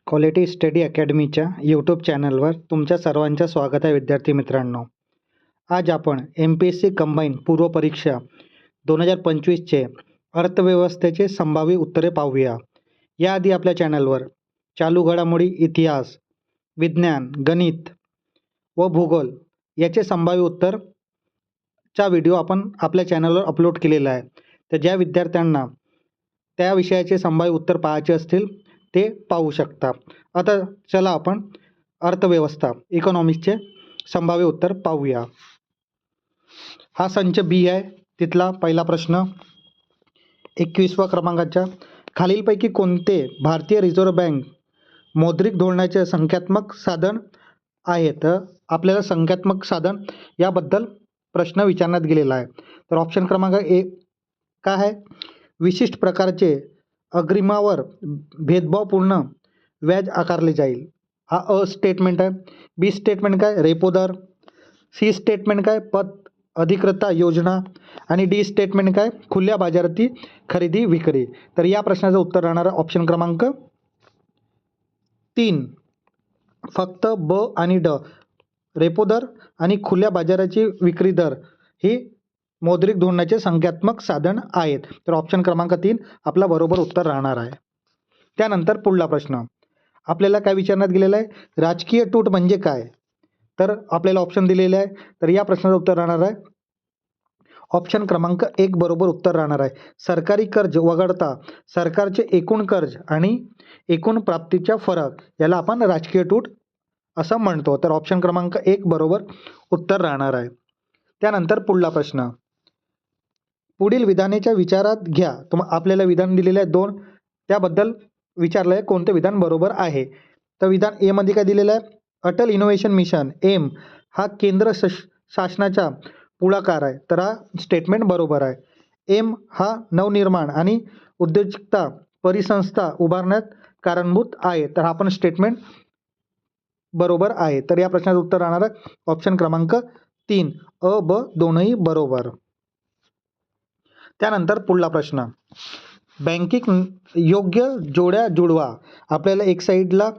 Quality study अकॅडमीच्या YouTube चॅनलवर तुमच्या सर्वांचं स्वागत आहे विद्यार्थी मित्रांनो. आज आपण MPSC कंबाईन पूर्व परीक्षा 2025चे अर्थव्यवस्थेचे संभाव्य उत्तरे पाहूया. याआधी आपल्या चॅनलवर चालू घडामोडी, इतिहास, विज्ञान, गणित व भूगोल याचे संभाव्य उत्तरचा व्हिडिओ आपण आपल्या चॅनलवर अपलोड केलेला आहे. तर ज्या विद्यार्थ्यांना त्या विषयाचे संभाव्य उत्तर पाहायचे असतील ते पाहू शकता. आता चला आपण अर्थव्यवस्था इकॉनॉमिक्सचे संभाव्य उत्तर पाहूया. हा संच बी आहे. तिथला पहिला प्रश्न 21व्या क्रमांकाच्या खालीलपैकी कोणते भारतीय रिझर्व्ह बँक मौद्रिक धोरणाचे संख्यात्मक साधन आहे? तर आपल्याला संख्यात्मक साधन याबद्दल प्रश्न विचारण्यात गेलेला आहे. तर ऑप्शन क्रमांक ए काय आहे? विशिष्ट प्रकारचे अग्रिमावर भेदभावपूर्ण व्याज आकारले जाईल. हा अ स्टेटमेंट आहे. बी स्टेटमेंट काय? रेपो दर. सी स्टेटमेंट काय? पत अधिकृता योजना. आणि डी स्टेटमेंट काय? खुल्या बाजारातील खरेदी विक्री. तर या प्रश्नाचं उत्तर राहणार ऑप्शन क्रमांक 3. फक्त ब आणि ड, रेपो दर आणि खुल्या बाजाराची विक्री दर ही मौद्रिक धोरणाचे संख्यात्मक साधन आहेत. तर ऑप्शन क्रमांक 3 आपला बरोबर उत्तर राहणार आहे. त्यानंतर पुढला प्रश्न आपल्याला काय विचारण्यात गेलेला आहे? राजकीय तूट म्हणजे काय? तर आपल्याला ऑप्शन दिलेले आहे. तर या प्रश्नाचं उत्तर राहणार आहे ऑप्शन क्रमांक 1 बरोबर उत्तर राहणार आहे. सरकारी कर्ज वगळता सरकारचे एकूण कर्ज आणि एकूण प्राप्तीचा फरक याला आपण राजकीय तूट असं म्हणतो. तर ऑप्शन क्रमांक 1 बरोबर उत्तर राहणार आहे. त्यानंतर पुढला प्रश्न पुढील विधानाच्या विचारात घ्या. आपल्याला विधान दिलेले आहे 2, त्याबद्दल विचारलं आहे कोणते विधान बरोबर आहे. तर विधान ए मध्ये काय दिलेलं आहे? अटल इनोव्हेशन मिशन एम हा केंद्र शासनाचा पुढाकार आहे. तर हा स्टेटमेंट बरोबर आहे. एम हा नवनिर्माण आणि उद्योजकता परिसंस्था उभारण्यात कारणीभूत आहे. तर हा पण स्टेटमेंट बरोबर आहे. तर या प्रश्नाचं उत्तर राहणार आहे ऑप्शन क्रमांक 3 अ ब दोनही बरोबर. त्यानंतर पुढला प्रश्न बँकिंग योग्य जोड्या जुळवा. आपल्याला एक साईडला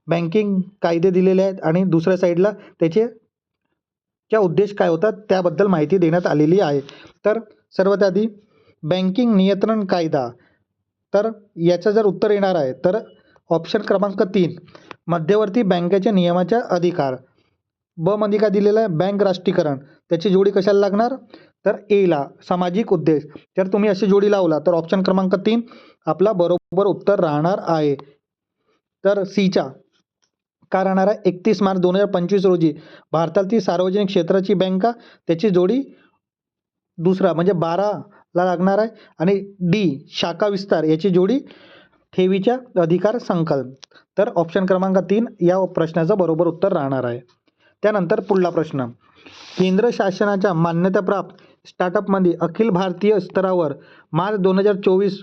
बँकिंग कायदे दिलेले आहेत आणि दुसऱ्या साईडला त्याचे उद्देश काय होतात त्याबद्दल माहिती देण्यात आलेली आहे. तर सर्वात आधी बँकिंग नियंत्रण कायदा, तर याचं जर उत्तर येणार आहे तर ऑप्शन क्रमांक 3 मध्यवर्ती बँकेच्या नियमाचा अधिकार. ब मध्ये काय दिलेलं आहे? बँक राष्ट्रीयकरण. त्याची जोडी कशाला लागणार? तर एला सामाजिक उद्देश. जर तुम्ही अशी जोडी लावला तर ऑप्शन क्रमांक 3 आपला बरोबर उत्तर राहणार आहे. तर सीचा काय राहणार आहे? 31 मार्च 2025 रोजी भारतातील सार्वजनिक क्षेत्राची बँका त्याची जोडी दुसरा म्हणजे 12ला लागणार आहे. आणि डी शाखा विस्तार याची जोडी ठेवीच्या अधिकार संकल्प. तर ऑप्शन क्रमांक 3 या प्रश्नाचं बरोबर उत्तर राहणार आहे. त्यानंतर पुढला प्रश्न केंद्र शासनाच्या मान्यताप्राप्त स्टार्टअपमध्ये अखिल भारतीय स्तरावर मार्च 2024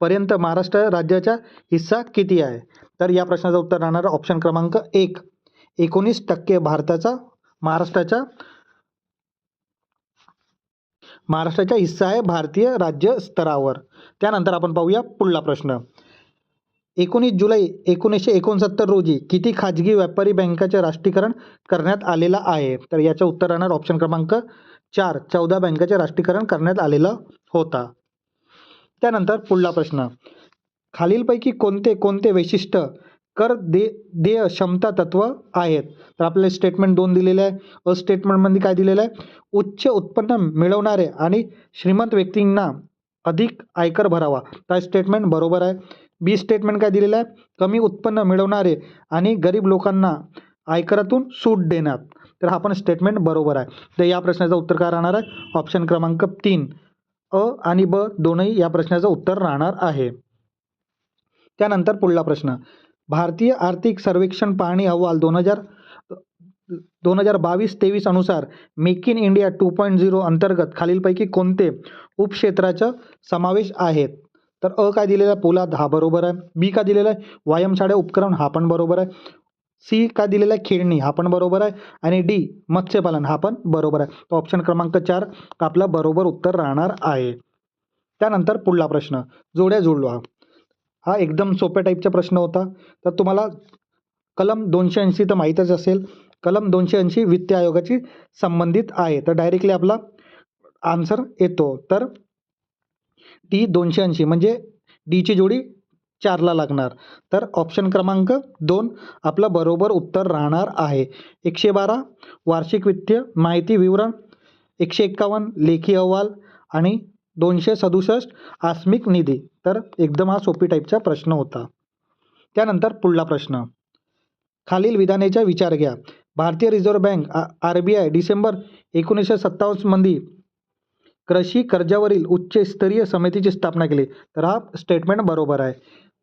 पर्यंत महाराष्ट्र राज्याचा हिस्सा किती आहे? तर या प्रश्नाचं उत्तर राहणार ऑप्शन क्रमांक 1 19% भारताचा महाराष्ट्राचा हिस्सा आहे भारतीय राज्य स्तरावर. त्यानंतर आपण पाहूया पुढला प्रश्न 19 जुलै 1969 रोजी किती खाजगी व्यापारी बँकांचे राष्ट्रीयकरण करण्यात आलेलं आहे? तर याचं उत्तर राहणार ऑप्शन क्रमांक 4 14 बँकांचे राष्ट्रीयकरण करण्यात आलेलं होता. त्यानंतर पुढला प्रश्न खालीलपैकी कोणते वैशिष्ट्य कर देय क्षमता तत्व आहेत? तर आपल्याला स्टेटमेंट 2 दिलेले आहे. अ स्टेटमेंटमध्ये काय दिलेलं आहे? उच्च उत्पन्न मिळवणारे आणि श्रीमंत व्यक्तींना अधिक आयकर भरावा. तर स्टेटमेंट बरोबर आहे. बी स्टेटमेंट काय दिलेलं आहे? कमी उत्पन्न मिळवणारे आणि गरीब लोकांना आयकरातून सूट देण्यात. तर हा पण स्टेटमेंट बरोबर आहे. तर या प्रश्नाचं उत्तर काय राहणार आहे? ऑप्शन क्रमांक 3 अ आणि ब दोनही या प्रश्नाचं उत्तर राहणार आहे. त्यानंतर पुढला प्रश्न भारतीय आर्थिक सर्वेक्षण पाहणी अहवाल 2022-23 अनुसार मेक इन इंडिया 2.0 अंतर्गत खालीलपैकी कोणते उपक्षेत्राचा समावेश आहेत? तर अ काय दिलेला आहे? पोलाद. हा बरोबर आहे. बी का दिलेला आहे? व्यायामशाळा उपकरण. हा पण बरोबर आहे. सी का दिलेला आहे? खेळणी. हा पण बरोबर आहे. आणि डी मत्स्यपालन. हा पण बरोबर आहे. तर ऑप्शन क्रमांक 4 आपला बरोबर उत्तर राहणार आहे. त्यानंतर पुढला प्रश्न जोड्या जुळवा. हा एकदम सोप्या टाईपचा प्रश्न होता. तर तुम्हाला कलम 280 तर माहीतच असेल. कलम 280 वित्त आयोगाशी संबंधित आहे. तर डायरेक्टली आपला आन्सर येतो. तर डी 280 म्हणजे डीची जोडी 4ला लागणार. तर ऑप्शन क्रमांक 2 आपलं बरोबर उत्तर राहणार आहे. 112 वार्षिक वित्तीय माहिती विवरण, 151 लेखी अहवाल आणि 267 आस्मिक निधी. तर एकदम हा सोपी टाईपचा प्रश्न होता. त्यानंतर पुढला प्रश्न. खालील विधानाचा विचार घ्या. भारतीय रिझर्व्ह बँक RBI डिसेंबर 1957 मध्ये कृषी कर्जावरील उच्चस्तरीय समितीची स्थापना केली. तर हा स्टेटमेंट बरोबर आहे.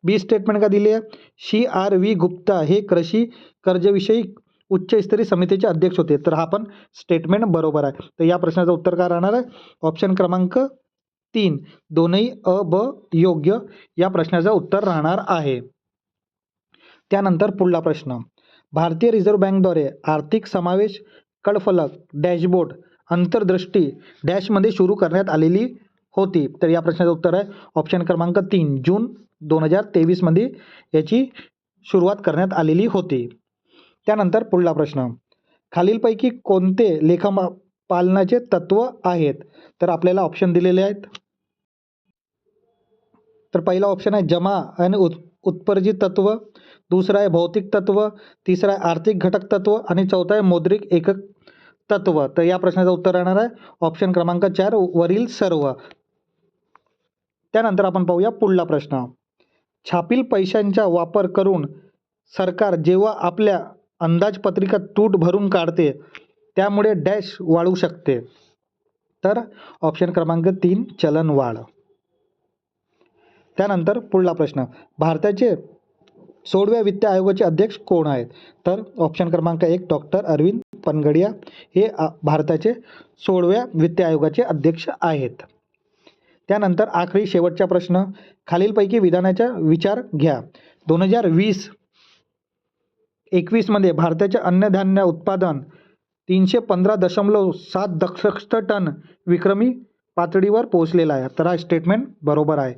बी स्टेटमेंट का दिली आहे? CRV गुप्ता हे कृषी कर्जविषयी उच्चस्तरीय समितीचे अध्यक्ष होते. तर हा पण स्टेटमेंट बरोबर आहे. तर या प्रश्नाचं उत्तर काय राहणार आहे? ऑप्शन क्रमांक 3 दोन्ही अ ब योग्य या प्रश्नाचं उत्तर राहणार आहे. त्यानंतर पुढला प्रश्न. भारतीय रिझर्व्ह बँकद्वारे आर्थिक समावेश कडफलक डॅशबोर्ड अंतर्दृष्टी डॅशमध्ये सुरू करण्यात आलेली होती. तर या प्रश्नाचं उत्तर आहे ऑप्शन क्रमांक 3 जून 2023 मध्ये याची सुरुवात करण्यात आलेली होती. त्यानंतर पुढला प्रश्न. खालीलपैकी कोणते लेखापालनाचे तत्व आहेत? तर आपल्याला ऑप्शन दिलेले आहेत. तर पहिला ऑप्शन आहे जमा आणि उत्पर्जित तत्व, दुसरा आहे भौतिक तत्व, तिसरा आहे आर्थिक घटक तत्व आणि चौथा आहे मौद्रिक एकक तत्व. तर या प्रश्नाचं उत्तर राहणार आहे ऑप्शन क्रमांक 4 वरील सर्व. त्यानंतर आपण पाहूया पुढला प्रश्न. छापील पैशांचा वापर करून सरकार जेव्हा आपल्या अंदाजपत्रिकेत तूट भरून काढते त्यामुळे डॅश वाढू शकते. तर ऑप्शन क्रमांक 3 चलनवाढ. त्यानंतर पुढला प्रश्न. भारताचे 16व्या वित्त आयोगाचे अध्यक्ष कोण आहेत? तर ऑप्शन क्रमांक 1 डॉक्टर अरविंद पनगडिया हे भारताचे 16व्या वित्त आयोगाचे अध्यक्ष आहेत. त्यानंतर आखरी शेवटचा प्रश्न. खालीलपैकी विधानाचा विचार घ्या. 2020-21 मध्ये भारताचे अन्नधान्य उत्पादन 315.7 दशलक्ष टन विक्रमी पातळीवर पोहोचलेला आहे. तर हा स्टेटमेंट बरोबर आहे.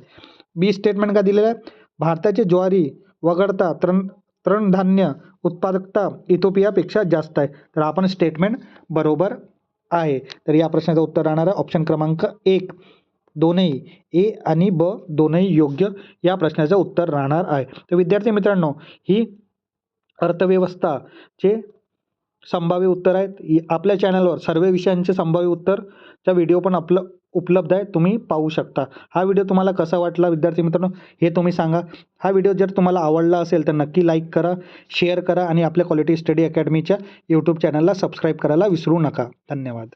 बी स्टेटमेंट का दिलेला आहे? भारताचे ज्वारी वगळता तृणधान्य उत्पादकता इथिओपियापेक्षा जास्त आहे. तर आपण स्टेटमेंट बरोबर आहे. तर या प्रश्नाचं उत्तर राहणार आहे ऑप्शन क्रमांक 1 दोनही ए आणि ब दोनही योग्य या प्रश्नाचं उत्तर राहणार आहे. तर विद्यार्थी मित्रांनो, ही अर्थव्यवस्थाचे संभाव्य उत्तर आहेत. आपल्या चॅनलवर सर्व विषयांचे संभाव्य उत्तरचा व्हिडिओ पण उपलब्ध आहे, तुम्ही पाहू शकता. हा व्हिडिओ तुम्हाला कसा वाटला विद्यार्थी मित्रांनो हे तुम्ही सांगा. हा व्हिडिओ जर तुम्हाला आवडला असेल तर नक्की लाईक करा, शेअर करा आणि आपल्या क्वालिटी स्टडी अकॅडमीच्या यूट्यूब चॅनलला सबस्क्राईब करायला विसरू नका. धन्यवाद.